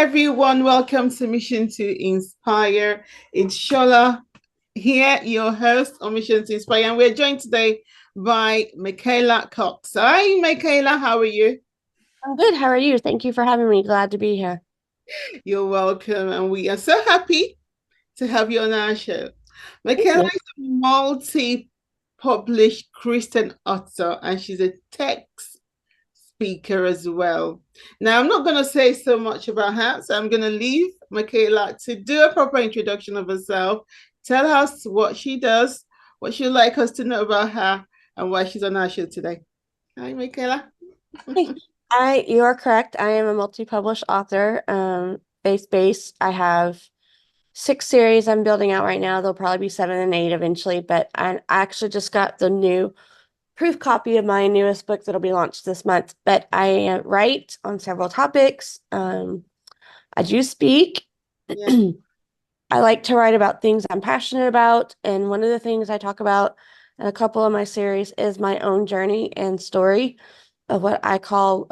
everyone, welcome to Mission to Inspire. It's Shola here, your host on Mission to Inspire, and we're joined today by Michaela Cox. Hi, Michaela, how are you? I'm good. How are you? Thank you for having me. Glad to be here. You're welcome, and we are so happy to have you on our show. Thank Michaela you. is a multi-published Christian author, and she's a text speaker as well. Now, I'm not going to say so much about her, so I'm going to leave Michaela to do a proper introduction of herself, tell us what she does, what she'd like us to know about her, and why she's on our show today. Hi, Michaela. Hey, you are correct. I am a multi-published author, faith-based. I have 6 series I'm building out right now. There'll probably be 7 and 8 eventually, but I actually just got the new proof copy of my newest book that'll be launched this month. But I write on several topics. I do speak. Yeah. I like to write about things I'm passionate about, and one of the things I talk about in a couple of my series is my own journey and story of what I call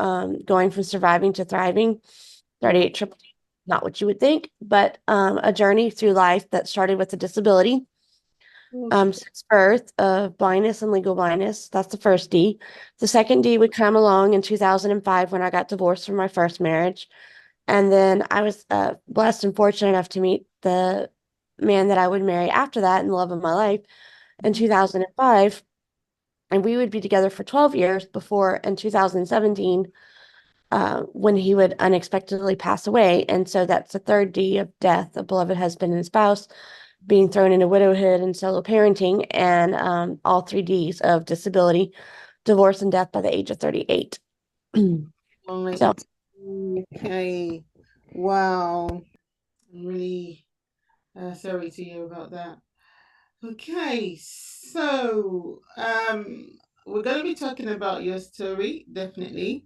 going from surviving to thriving. Mm. 38 triple D, not what you would think, but a journey through life that started with a disability Okay. since birth of blindness and legal blindness. That's the first D. The second D would come along in 2005 when I got divorced from my first marriage. And then I was blessed and fortunate enough to meet the man that I would marry after that and the love of my life in 2005. And we would be together for 12 years before in 2017 when he would unexpectedly pass away. And so that's the third D of death, a beloved husband and spouse, being thrown into widowhood and solo parenting, and all 3 Ds of disability, divorce, and death by the age of 38. All right. So, Okay. Wow. I'm really sorry to hear about that. Okay, so we're going to be talking about your story, definitely.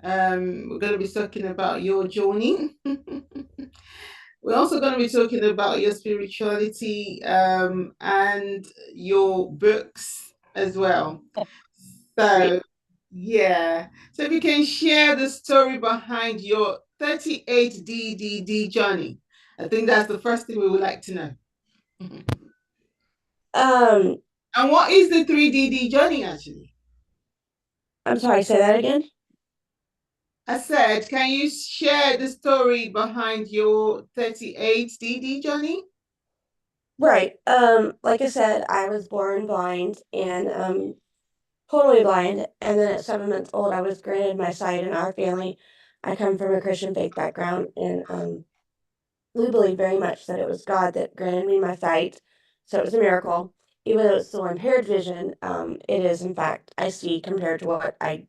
We're going to be talking about your journey. We're also going to be talking about your spirituality and your books as well. great. So, yeah. So, if you can share the story behind your 38 DDD journey, I think that's the first thing we would like to know. Um, And what is the 3DD journey actually? I'm sorry, say that again. I said, can you share the story behind your 38 DD journey? Right. Like I said, I was born blind and totally blind. And then at 7 months old, I was granted my sight in our family. I come from a Christian faith background, and we believe very much that it was God that granted me my sight. So it was a miracle. Even though it's still impaired vision, it is, in fact, I see compared to what I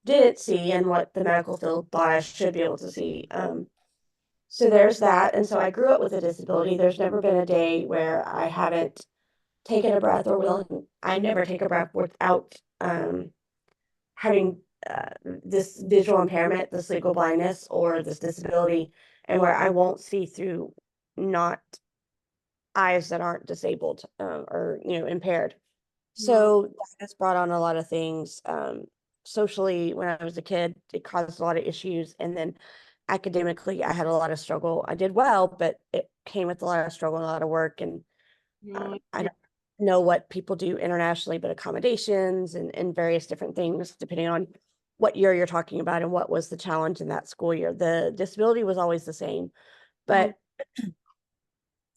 didn't see and what the medical field thought I should be able to see. So there's that. And so I grew up with a disability. There's never been a day where I haven't taken a breath or willing. I never take a breath without having this visual impairment, this legal blindness, or this disability, and where I won't see through not eyes that aren't disabled or impaired. No. So that has brought on a lot of things. Socially, when I was a kid, it caused a lot of issues, and then academically, I had a lot of struggle. I did well, but it came with a lot of struggle and a lot of work, and No. I don't know what people do internationally, but accommodations and various different things, depending on what year you're talking about and what was the challenge in that school year. The disability was always the same, No. but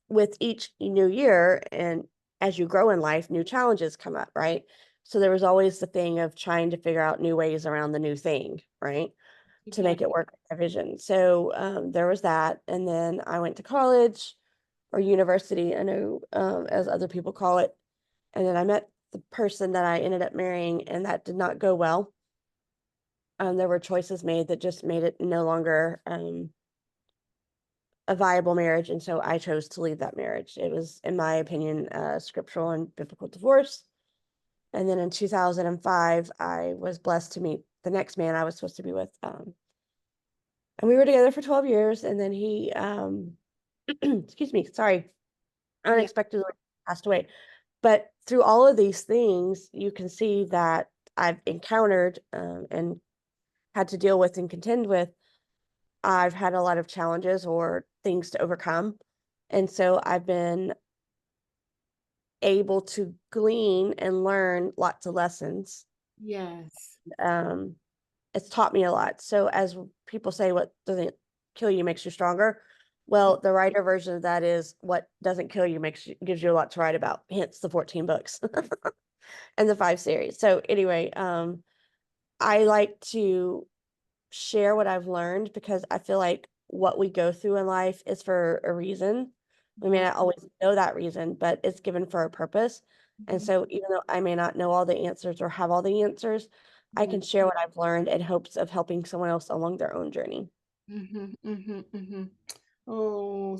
with each new year and as you grow in life, new challenges come up, right? So there was always the thing of trying to figure out new ways around the new thing, right? To Yeah. make it work with my vision. So there was that. And then I went to college or university, I know, as other people call it. And then I met the person that I ended up marrying, and that did not go well. There were choices made that just made it no longer a viable marriage, and so I chose to leave that marriage. It was, in my opinion, scriptural and biblical divorce. And then in 2005, I was blessed to meet the next man I was supposed to be with. And we were together for 12 years, and then he, excuse me, sorry, Yeah. unexpectedly passed away. But through all of these things, you can see that I've encountered and had to deal with and contend with I've had a lot of challenges or things to overcome. And so I've been able to glean and learn lots of lessons. Yes. Um, it's taught me a lot. So as people say, what doesn't kill you makes you stronger. Well, the writer version of that is what doesn't kill you gives you a lot to write about, hence the 14 books and the 5 series. So anyway, I like to share what I've learned because I feel like what we go through in life is for a reason. We may Mhm, not always know that reason, but it's given for a purpose. And mhm, so even though I may not know all the answers or have all the answers, I mhm, can share what I've learned in hopes of helping someone else along their own journey. mhm, mhm, mhm. Oh,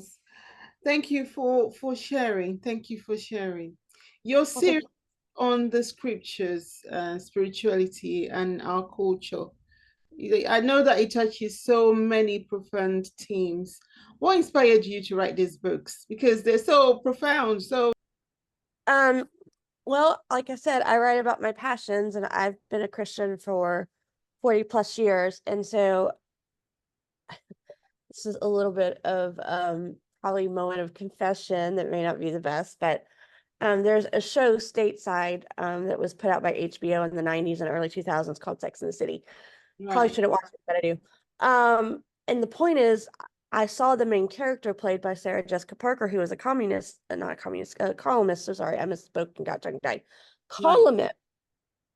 thank you for sharing. Thank you for sharing. Your Well, thank series you. on the scriptures, spirituality, and our culture. I know that it touches so many profound themes. What inspired you to write these books? Because they're so profound. So, Um, well, like I said, I write about my passions and I've been a Christian for 40 plus years. And so this is a little bit of probably moment of confession that may not be the best, but there's a show stateside that was put out by HBO in the 90s and early 2000s called Sex and the City. Probably right, shouldn't watch it, but I do. And the point is, I saw the main character played by Sarah Jessica Parker, who was a communist, not a communist, a columnist. So sorry, I misspoke and got tongue tied. right, Columnist.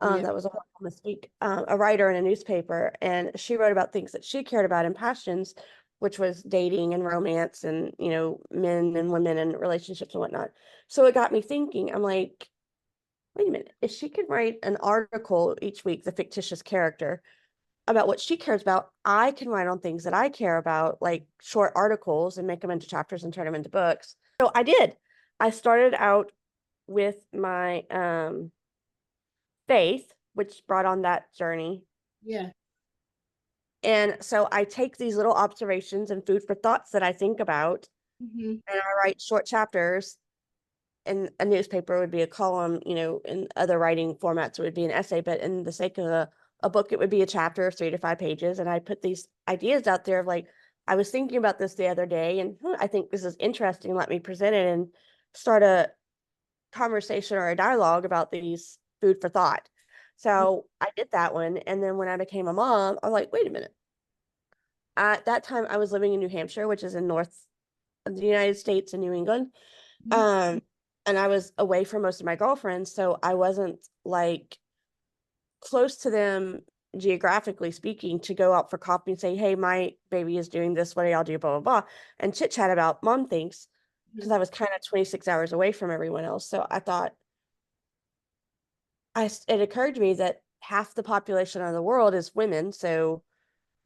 yeah, That was a horrible mistake. A writer in a newspaper, and she wrote about things that she cared about and passions, which was dating and romance, and men and women and relationships and whatnot. So it got me thinking. I'm like, wait a minute, if she could write an article each week, the fictitious character, about what she cares about, I can write on things that I care about, like short articles and make them into chapters and turn them into books. So I did. I started out with my faith, which brought on that journey. yeah, And so I take these little observations and food for thoughts that I think about, hmm, and I write short chapters. In a newspaper would be a column, in other writing formats it would be an essay, but in the sake of a book, it would be a chapter of 3 to 5 pages. And I put these ideas out there of like, I was thinking about this the other day, and I think this is interesting. Let me present it and start a conversation or a dialogue about these food for thought. So I did that one. And then when I became a mom, I'm like, wait a minute. At that time, I was living in New Hampshire, which is in north of the United States in New England. Um, and I was away from most of my girlfriends, so I wasn't like close to them geographically speaking to go out for coffee and say, hey, my baby is doing this, what do y'all do, blah, blah, blah, and chit chat about mom things because I was kind of 26 hours away from everyone else. So I thought, it occurred to me that half the population of the world is women. So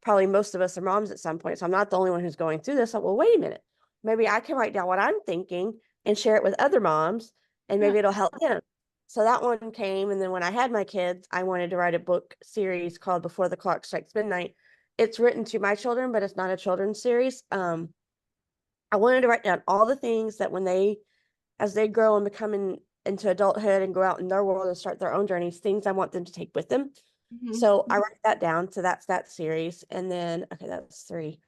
probably most of us are moms at some point. So I'm not the only one who's going through this. So, well, wait a minute. Maybe I can write down what I'm thinking and share it with other moms, and yeah, maybe it'll help them. So that one came. And then when I had my kids, I wanted to write a book series called Before the Clock Strikes Midnight. It's written to my children, but it's not a children's series. I wanted to write down all the things that as they grow and become into adulthood and go out in their world and start their own journeys, things I want them to take with them. hmm, So I write that down. So that's that series. And then, okay, that's 3.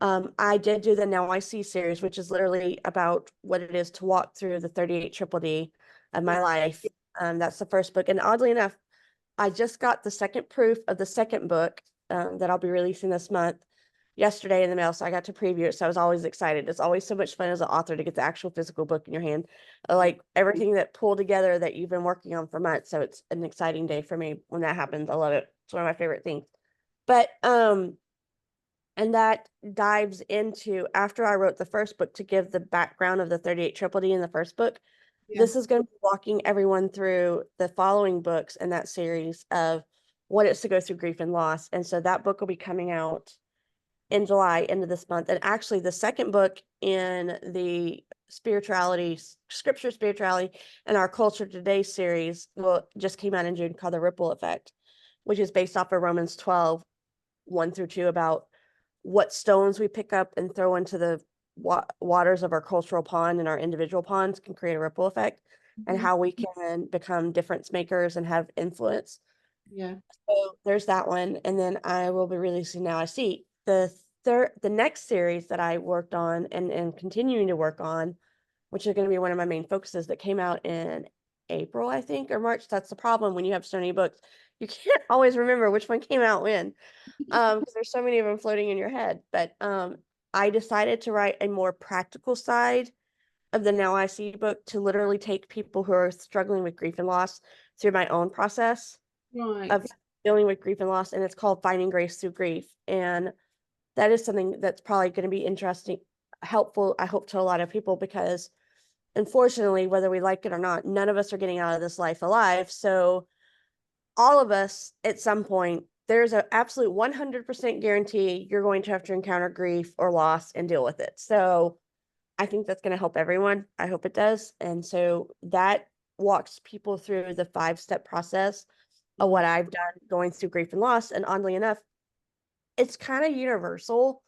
I did do the Now I See series, which is literally about what it is to walk through the 38 triple D of yeah, my life. That's the first book. And oddly enough, I just got the second proof of the second book that I'll be releasing this month yesterday in the mail. So I got to preview it. So I was always excited. It's always so much fun as an author to get the actual physical book in your hand, like everything that pulled together that you've been working on for months. So it's an exciting day for me when that happens. I love it. It's one of my favorite things. But and that dives into after I wrote the first book to give the background of the 38 Triple D in the first book. yeah, This is going to be walking everyone through the following books in that series of what it's to go through grief and loss. And so that book will be coming out in July, end of this month. And actually, the second book in the scripture spirituality, and our culture today series will just came out in June called The Ripple Effect, which is based off of Romans 12, 1 through 2, about what stones we pick up and throw into the waters of our cultural pond and our individual ponds can create a ripple effect, and hmm, how we can become difference makers and have influence. yeah, So there's that one. And then I will be releasing Now I See. The the next series that I worked on and continuing to work on, which is going to be one of my main focuses, that came out in April, I think, or March. That's the problem when you have so many books. You can't always remember which one came out when, because there's so many of them floating in your head. But I decided to write a more practical side of the Now I See book to literally take people who are struggling with grief and loss through my own process Right. of dealing with grief and loss. And it's called Finding Grace Through Grief. And that is something that's probably going to be interesting, helpful, I hope, to a lot of people, because unfortunately, whether we like it or not, none of us are getting out of this life alive. So all of us at some point, there's an absolute 100% guarantee you're going to have to encounter grief or loss and deal with it. So I think that's going to help everyone. I hope it does. And so that walks people through the 5-step process of Mm, what I've done going through grief and loss. And oddly enough, it's kind of universal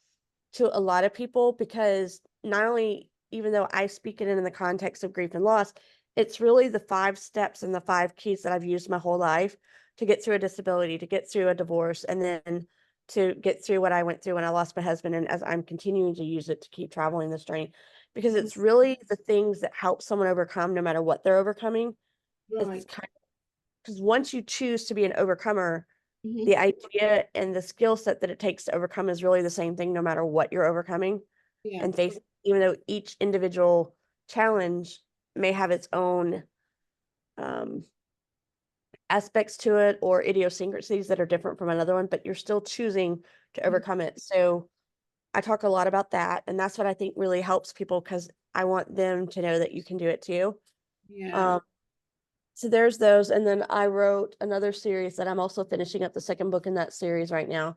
to a lot of people, because not only, even though I speak it in the context of grief and loss, it's really the 5 steps and the 5 keys that I've used my whole life to get through a disability, to get through a divorce, and then to get through what I went through when I lost my husband. And as I'm continuing to use it to keep traveling this journey, because mm, it's really the things that help someone overcome no matter what they're overcoming. It's right. kind of, because once you choose to be an overcomer, Hmm. the idea and the skill set that it takes to overcome is really the same thing no matter what you're overcoming Yeah. and face, even though each individual challenge may have its own um, aspects to it or idiosyncrasies that are different from another one, but you're still choosing to Mhm. overcome it. So I talk a lot about that, and that's what I think really helps people, because I want them to know that you can do it too. Yeah. um, So there's those. And then I wrote another series that I'm also finishing up the second book in that series right now.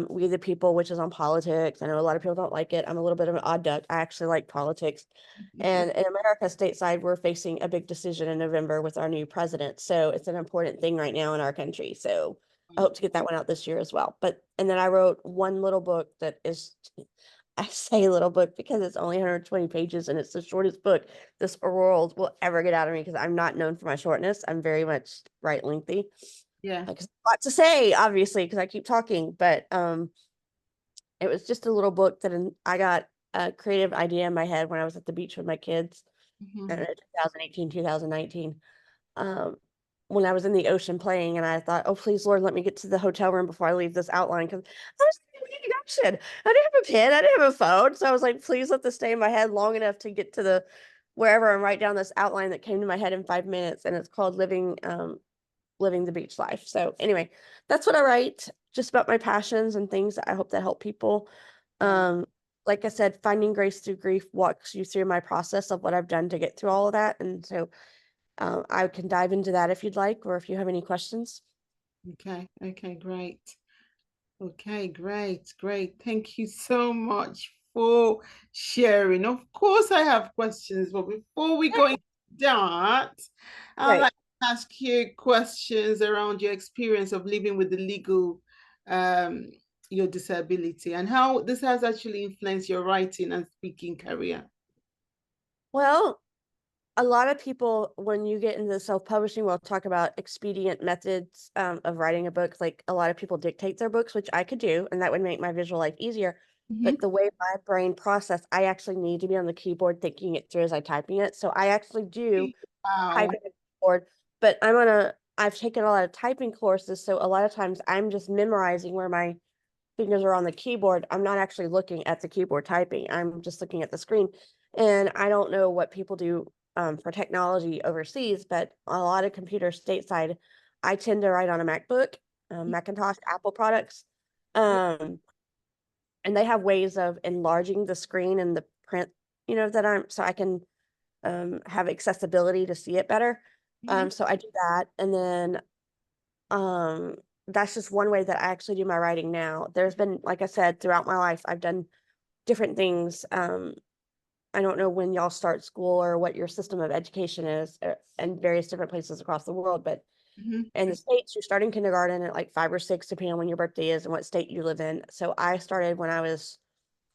We the People, which is on politics. I know a lot of people don't like it. I'm a little bit of an odd duck. I actually like politics. And in America, stateside, we're facing a big decision in November with our new president. So it's an important thing right now in our country. So I hope to get that one out this year as well. And then I wrote one little book that is, I say little book because it's only 120 pages and it's the shortest book this world will ever get out of me, because I'm not known for my shortness. I'm very much write lengthy. Yeah. Like, a lot to say, obviously, because I keep talking, but it was just a little book that I got a creative idea in my head when I was at the beach with my kids in Hmm. 2018, 2019. Um, when I was in the ocean playing, and I thought, oh, please, Lord, let me get to the hotel room before I leave this outline, because I was in the ocean. I didn't have a pen, I didn't have a phone. So I was like, please let this stay in my head long enough to get to the wherever and write down this outline that came to my head in 5 minutes. And it's called Living the Beach Life. So anyway, that's what I write, just about my passions and things that I hope that help people. Yeah. Um, like I said, Finding Grace Through Grief walks you through my process of what I've done to get through all of that. And so I can dive into that if you'd like, or if you have any questions. Okay. Okay. Great. Okay. Great. Great. Thank you so much for sharing. Of course, I have questions, but before we go into that, I'd Right. like to ask you questions around your experience of living with the legal, um, your disability, and how this has actually influenced your writing and speaking career. Well, a lot of people, when you get into self-publishing, will talk about expedient methods of writing a book. Like, a lot of people dictate their books, which I could do, and that would make my visual life easier. Hmm. But the way my brain process, I actually need to be on the keyboard thinking it through as I typing it. So I actually do type Wow. it on the keyboard, but I've taken a lot of typing courses. So a lot of times I'm just memorizing where my fingers are on the keyboard. I'm not actually looking at the keyboard typing. I'm just looking at the screen. And I don't know what people do for technology overseas, but a lot of computers stateside, I tend to write on a MacBook, Macintosh, Apple products. Um, and they have ways of enlarging the screen and the print, that so I can have accessibility to see it better. Mhm. So I do that. And then um, that's just one way that I actually do my writing now. There's been, like I said, throughout my life, I've done different things. I don't know when y'all start school or what your system of education is in various different places across the world, but Mhm. in the States, you start in kindergarten at like 5 or 6, depending on when your birthday is and what state you live in. So I started when I was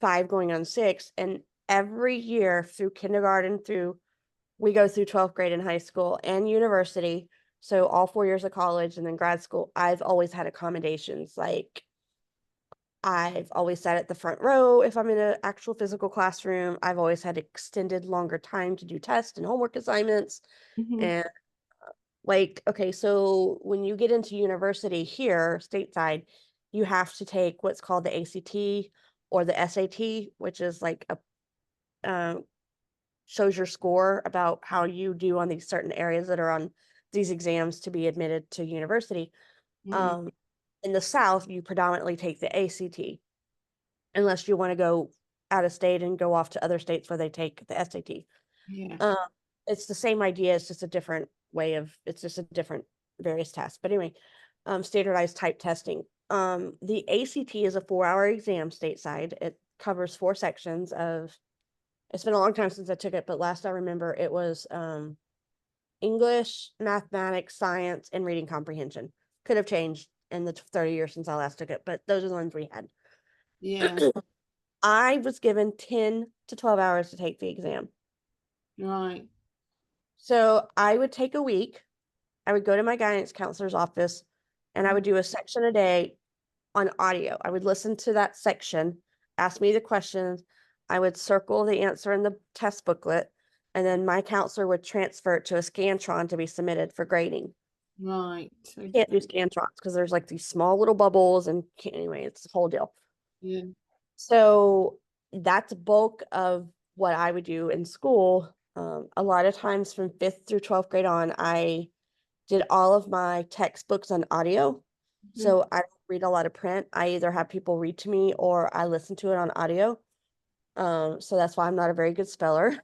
5 going on 6, and every year through kindergarten through we go through 12th grade in high school and university. So all 4 years of college and then grad school, I've always had accommodations. Like, I've always sat at the front row if I'm in an actual physical classroom. I've always had extended longer time to do tests and homework assignments. Hmm. And like, okay, so when you get into university here, stateside, you have to take what's called the ACT or the SAT, which is like a shows your score about how you do on these certain areas that are on these exams to be admitted to university. Mm. Um, in the South, you predominantly take the ACT, unless you want to go out of state and go off to other states where they take the SAT. Yeah. Um, it's the same idea. It's just a different way of, it's just a different various tests. But anyway, standardized type testing. The ACT is a 4-hour exam stateside. It covers 4 sections of, it's been a long time since I took it, but last I remember it was English, mathematics, science, and reading comprehension. Could have changed in the 30 years since I last took it, but those are the ones we had. Yeah. I was given 10 to 12 hours to take the exam. Right. So I would take a week. I would go to my guidance counselor's office and I Mm. would do a section a day on audio. I would listen to that section, ask me the questions. I would circle the answer in the test booklet, and then my counselor would transfer it to a Scantron to be submitted for grading. Right. Can't do Okay. Scantrons because there's like these small little bubbles, and anyway, it's the whole deal. Yeah. So that's bulk of what I would do in school. A lot of times from 5th through 12th grade on, I did all of my textbooks on audio. Hmm. So I don't read a lot of print. I either have people read to me or I listen to it on audio. So that's why I'm not a very good speller.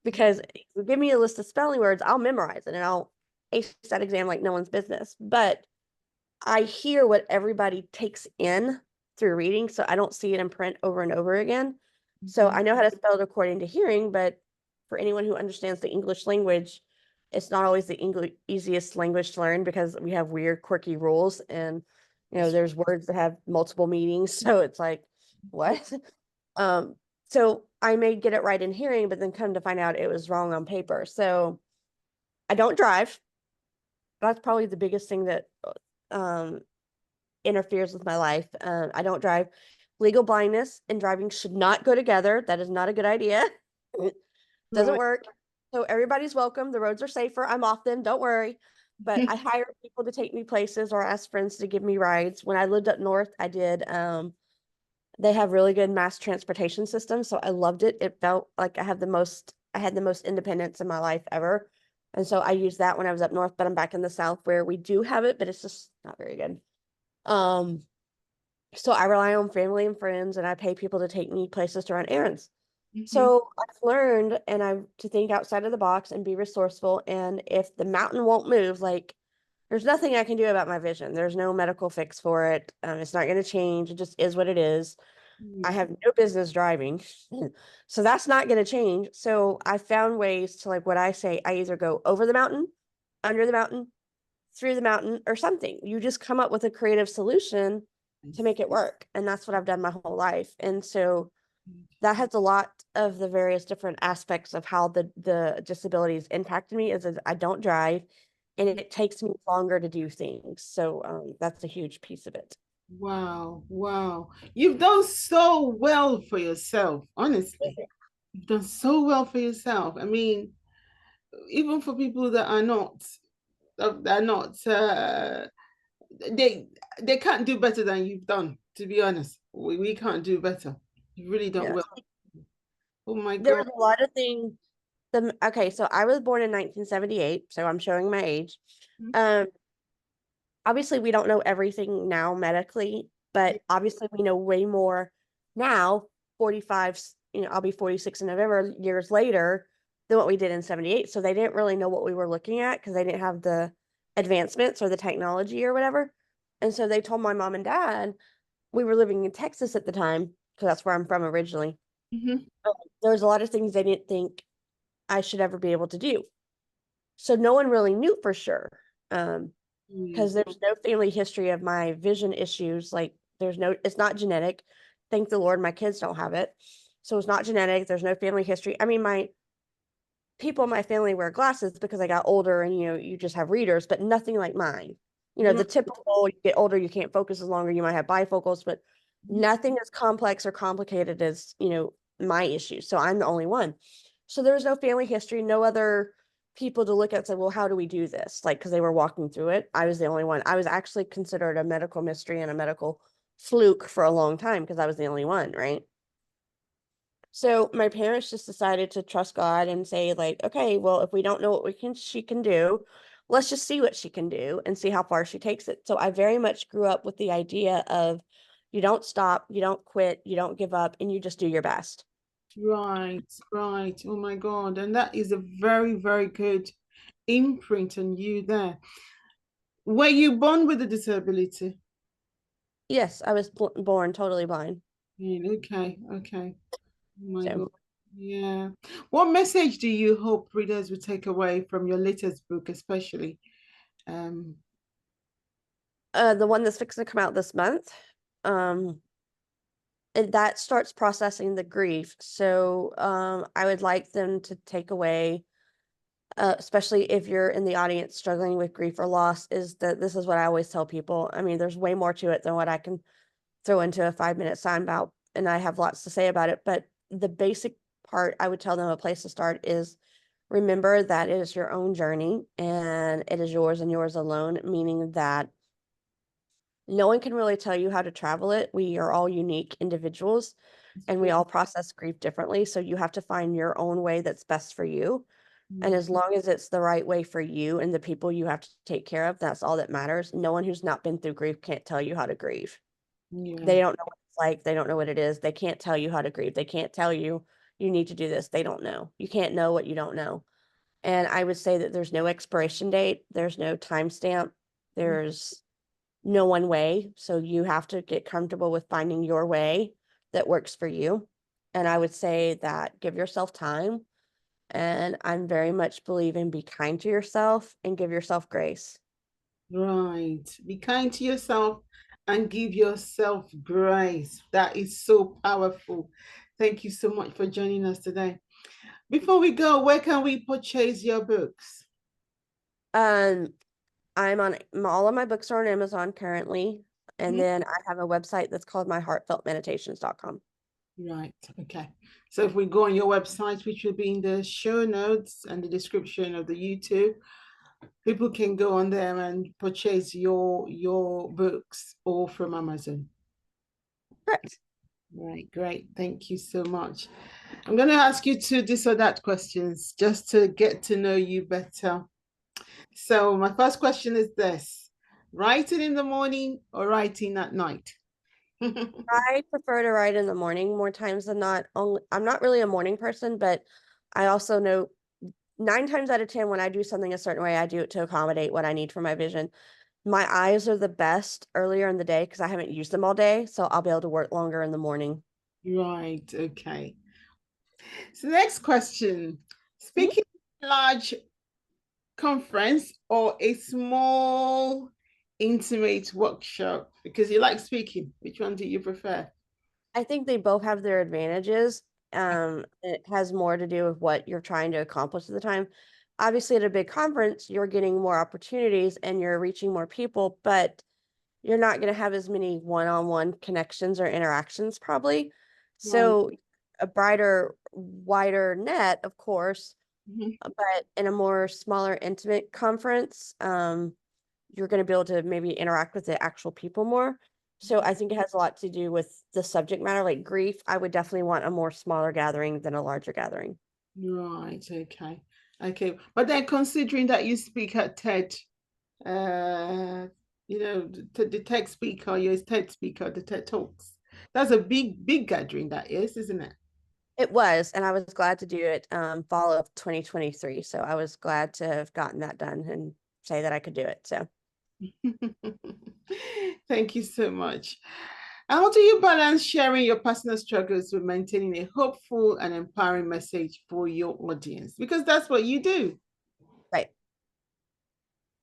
Because if you give me a list of spelling words, I'll memorize it and I'll ace that exam like no one's business. But I hear what everybody takes in through reading, so I don't see it in print over and over again. So Hmm. I know how to spell it according to hearing, but for anyone who understands the English language, it's not always the English easiest language to learn because we have weird, quirky rules, and That's there's words that have multiple meanings. So it's like, what? Um, so I may get it right in hearing, but then come to find out it was wrong on paper. So I don't drive. That's probably the biggest thing that um interferes with my life. I don't drive. Legal blindness and driving should not go together. That is not a good idea. Doesn't right. work. So everybody's welcome. The roads are safer. I'm off them. Don't worry. But I hire people to take me places or ask friends to give me rides. When I lived up north, I did. They have really good mass transportation systems, so I loved it. It felt like I had the most independence in my life ever. And so I used that when I was up north, but I'm back in the south where we do have it, but it's just not very good. Um, so I rely on family and friends and I pay people to take me places to run errands. Hmm. So I've learned and I've to think outside of the box and be resourceful. And if the mountain won't move, like there's nothing I can do about my vision. There's no medical fix for it. It's not going to change. It just is what it is. I have no business driving. So that's not going to change. So I found ways to, like what I say, I either go over the mountain, under the mountain, through the mountain, or something. You just come up with a creative solution to make it work. And that's what I've done my whole life. And so that has a lot of the various different aspects of how the disabilities impacted me is I don't drive and it takes me longer to do things. So that's a huge piece of it. Wow, wow. You've done so well for yourself, honestly. You've done so well for yourself. I mean, even for people that are not, that are not, they they can't do better than you've done, to be honest. We can't do better. You've really done Yeah. well. Oh my There God. was a lot of things. Okay, so I was born in 1978, so I'm showing my age. Um, Obviously we don't know everything now medically, but obviously we know way more now, 45, I'll be 46 in November, years later, than what we did in 78. So they didn't really know what we were looking at because they didn't have the advancements or the technology or whatever. And so they told my mom and dad, we were living in Texas at the time, because that's where I'm from originally. Mm-hmm. There was a lot of things they didn't think I should ever be able to do. So no one really knew for sure. Um, Mm-hmm. because there's no family history of my vision issues. Like there's no, it's not genetic. Thank the Lord, my kids don't have it. So it's not genetic. There's no family history. I mean, my people in my family wear glasses because I got older and, you just have readers, but nothing like mine. The Right. typical, you get older, you can't focus as longer, you might have bifocals, but Nothing as complex or complicated as, my issues. So I'm the only one. So there was no family history, no other people to look at and say, well, how do we do this? Like, because they were walking through it. I was the only one. I was actually considered a medical mystery and a medical fluke for a long time because I was the only one, right? So my parents just decided to trust God and say, like, okay, well, if we don't know what she can do, let's just see what she can do and see how far she takes it. So I very much grew up with the idea of you don't stop, you don't quit, you don't give up, and you just do your best. Right, right. Oh my God. And that is a very, very good imprint on you there. Were you born with a disability? Yes, I was born totally blind. Yeah, okay, okay. Oh my So God. Yeah. What message do you hope readers will take away from your latest book, especially? Um, the one that's fixing to come out this month, um, and that starts processing the grief. So I would like them to take away especially if you're in the audience struggling with grief or loss, is that this is what I always tell people. I mean, there's way more to it than what I can throw into a 5 minute sign about, and I have lots to say about it. But the basic part I would tell them a place to start is remember that it is your own journey and it is yours and yours alone, meaning that no one can really tell you how to travel it. We are all unique individuals and we all process grief differently. So you have to find your own way that's best for you. And mm, as long as it's the right way for you and the people you have to take care of, that's all that matters. No one who's not been through grief can't tell you how to grieve. yeah, They don't know what it's like. They don't know what it is. They can't tell you how to grieve. They can't tell you you need to do this. They don't know. You can't know what you don't know. And I would say that there's no expiration date. There's no timestamp. There's no one way. So you have to get comfortable with finding your way that works for you. And I would say that give yourself time, and I'm very much believe in be kind to yourself and give yourself grace. right. Be kind to yourself and give yourself grace. That is so powerful. Thank you so much for joining us today. Before we go, where can we purchase your books? Um, I'm on all of my books are on Amazon currently. And Mhm. then I have a website that's called myheartfeltmeditations.com. Right. Okay. So if we go on your website, which will be in the show notes and the description of the YouTube, people can go on there and purchase your books all from Amazon. Correct. Right, great. Thank you so much. I'm going to ask you two this or that questions just to get to know you better. So, my first question is this: writing in the morning or writing at night? I prefer to write in the morning more times than not. Only I'm not really a morning person, but I also know 9 times out of 10 when I do something a certain way, I do it to accommodate what I need for my vision. My eyes are the best earlier in the day because I haven't used them all day, so I'll be able to work longer in the morning. Right, okay. So, next question: Mhm. speaking at a large conference or a small, intimate workshop? Because you like speaking, which one do you prefer? I think they both have their advantages. It has more to do with what you're trying to accomplish at the time. Obviously, at a big conference, you're getting more opportunities and you're reaching more people, but you're not going to have as many one-on-one connections or interactions, probably. Right. So, a brighter, wider net, of course, Mhm. but in a more smaller, intimate conference, you're going to be able to maybe interact with the actual people more. So I think it has a lot to do with the subject matter, like grief. I would definitely want a more smaller gathering than a larger gathering. Right, okay. Okay. But then considering that you speak at TED, uh, the TED speaker, you're a TED speaker, the TED Talks. That's a big, big gathering that is, isn't it? It was, and I was glad to do it fall of 2023. So I was glad to have gotten that done and say that I could do it. So Thank you so much. How do you balance sharing your personal struggles with maintaining a hopeful and empowering message for your audience? Because that's what you do. right.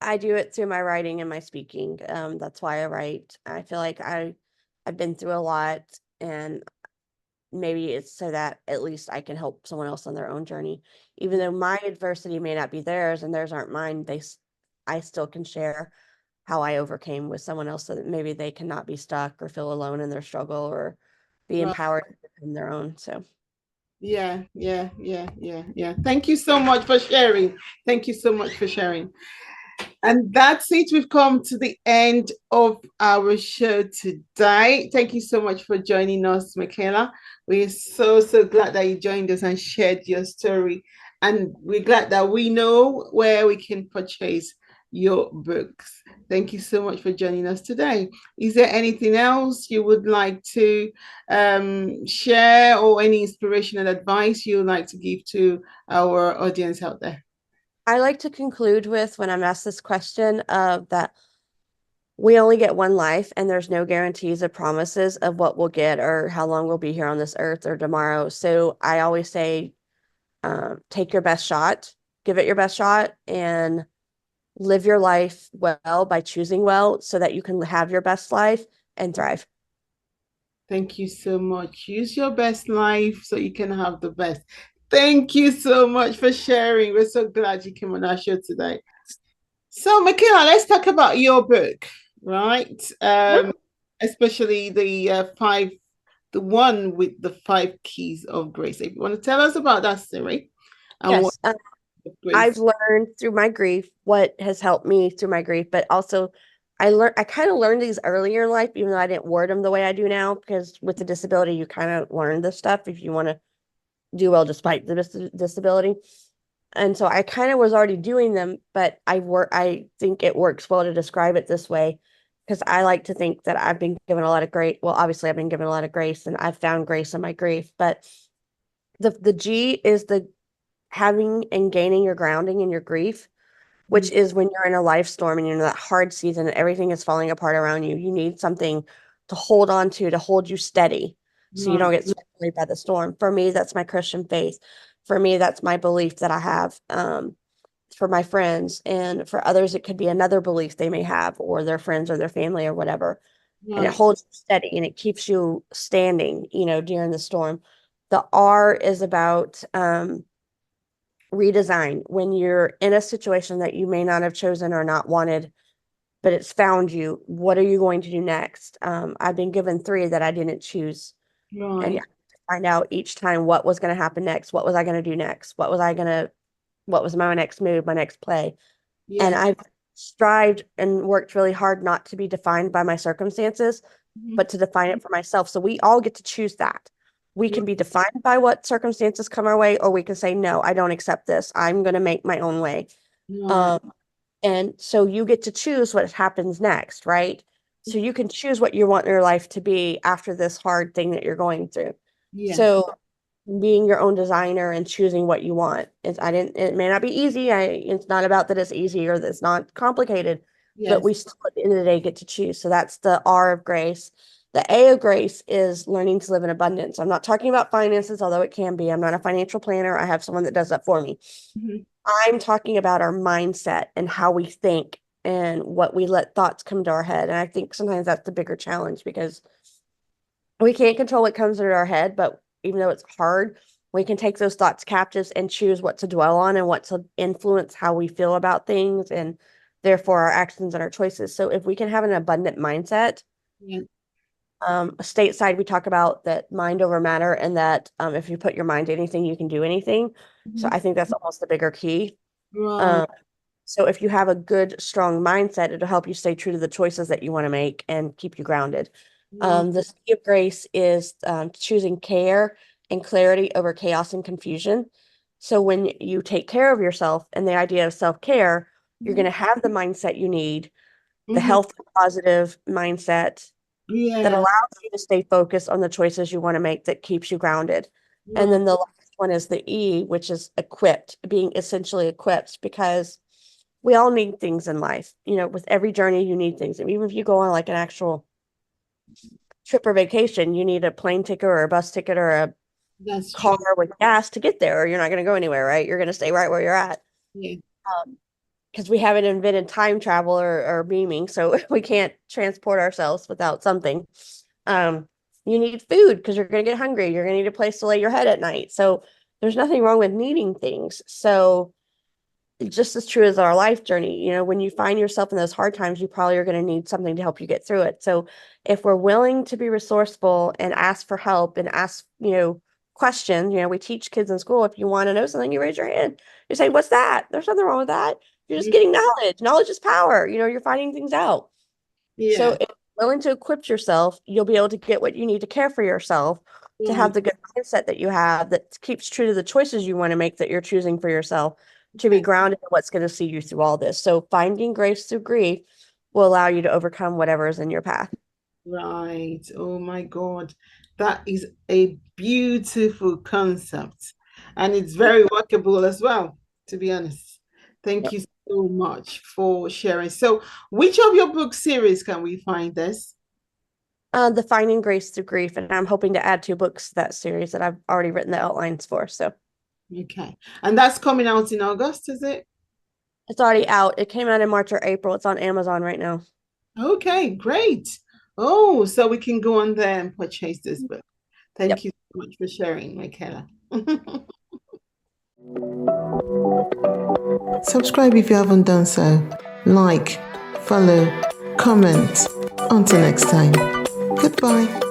I do it through my writing and my speaking. That's why I write. I feel like I've been through a lot, and maybe it's so that at least I can help someone else on their own journey. Even though my adversity may not be theirs and theirs aren't mine, I still can share how I overcame with someone else so that maybe they cannot be stuck or feel alone in their struggle or be Right. empowered in their own. So Yeah, yeah, yeah, yeah, yeah. Thank you so much for sharing. Thank you so much for sharing. And that's it. We've come to the end of our show today. Thank you so much for joining us, Michaela. We're so, so glad that you joined us and shared your story. And we're glad that we know where we can purchase your books. Thank you so much for joining us today. Is there anything else you would like to share, or any inspirational advice you would like to give to our audience out there? I like to conclude with, when I'm asked this question, of that we only get one life and there's no guarantees or promises of what we'll get or how long we'll be here on this earth or tomorrow. So I always say, take your best shot, give it your best shot, and live your life well by choosing well so that you can have your best life and thrive. Thank you so much. Use your best life so you can have the best. Thank you so much for sharing. We're so glad you came on our show today. So, Michaela, let's talk about your book, right? Especially the one with the 5 keys of grace. If you want to tell us about that series and what Yes. grace. I've learned through my grief what has helped me through my grief, but also I kind of learned these earlier in life, even though I didn't word them the way I do now, because with the disability, you kind of learn this stuff if you want to do well despite the disability. And so I kind of was already doing them, but I think it works well to describe it this way because I like to think that I've been given a lot of grace. Well, obviously I've been given a lot of grace and I've found grace in my grief, but the G is the having and gaining your grounding in your grief, which is when you're in a life storm and you're in that hard season and everything is falling apart around you. You need something to hold on to hold you steady so you don't Right, get swept away by the storm. For me, that's my Christian faith. For me, that's my belief that I have. For my friends, and for others, it could be another belief they may have, or their friends or their family or whatever. And it right, holds you steady and it keeps you standing, during the storm. The R is about redesign. When you're in a situation that you may not have chosen or not wanted, but it's found you, what are you going to do next? I've been given 3 that I didn't choose. And right. find out each time what was going to happen next. What was I going to do next? What was my next move, my next play? And Yeah. I've strived and worked really hard not to be defined by my circumstances, Mhm. but to define it for myself. So we all get to choose that. We Right, can be defined by what circumstances come our way, or we can say, no, I don't accept this. I'm going to make my own way. right. Um, and so you get to choose what happens next, right? So you can choose what you want your life to be after this hard thing that you're going through. Yes. So being your own designer and choosing what you want. It may not be easy. It's not about that it's easy or that it's not complicated, but Yes. we still at the end of the day get to choose. So that's the R of grace. The A of grace is learning to live in abundance. I'm not talking about finances, although it can be. I'm not a financial planner. I have someone that does that for me. Mhm. I'm talking about our mindset and how we think and what we let thoughts come to our head. And I think sometimes that's the bigger challenge because we can't control what comes into our head, but even though it's hard, we can take those thoughts captives and choose what to dwell on and what to influence how we feel about things and therefore our actions and our choices. So if we can have an abundant mindset, Yeah. stateside, we talk about that mind over matter and that if you put your mind to anything, you can do anything. So Mhm. I think that's almost the bigger key. Right. Um, so if you have a good, strong mindset, it'll help you stay true to the choices that you want to make and keep you grounded. Right. The C of grace is choosing care and clarity over chaos and confusion. So when you take care of yourself and the idea of self-care, you're going Mhm. to have the mindset you need, the Mhm. health positive mindset that Yeah. allows you to stay focused on the choices you want to make that keeps you grounded. And Right. then the last one is the E, which is equipped, being essentially equipped because we all need things in life. With every journey, you need things. And even if you go on like an actual trip or vacation, you need a plane ticket or a bus ticket or a That's car true. with gas to get there, or you're not going to go anywhere, right? You're going to stay right where you're at. Yeah. Because we haven't invented time travel or beaming, so we can't transport ourselves without something. Um, you need food because you're going to get hungry. You're going to need a place to lay your head at night. So there's nothing wrong with needing things. So just as true as our life journey. When you find yourself in those hard times, you probably are going to need something to help you get through it. So if we're willing to be resourceful and ask for help and ask, questions, we teach kids in school, if you want to know something, you raise your hand. You say, what's that? There's nothing wrong with that. You're just getting knowledge. Knowledge is power. You're finding things out. So Yeah. if you're willing to equip yourself, you'll be able to get what you need to care for yourself, to Right. have the good mindset that you have that keeps true to the choices you want to make that you're choosing for yourself, to be Okay. grounded in what's going to see you through all this. So finding grace through grief will allow you to overcome whatever is in your path. Right. Oh my God. That is a beautiful concept. And it's very workable as well, to be honest. Thank Yep. you so much for sharing. So, which of your book series can we find this? The Finding Grace Through Grief, and I'm hoping to add 2 books to that series that I've already written the outlines for. So Okay. And that's coming out in August, is it? it's already out. It came out in March or April. It's on Amazon right now. Okay, great. Oh, so we can go on there and purchase this book. Thank Yep. you so much for sharing, Michaela. Subscribe if you haven't done so. Like, follow, comment. Until next time. Goodbye.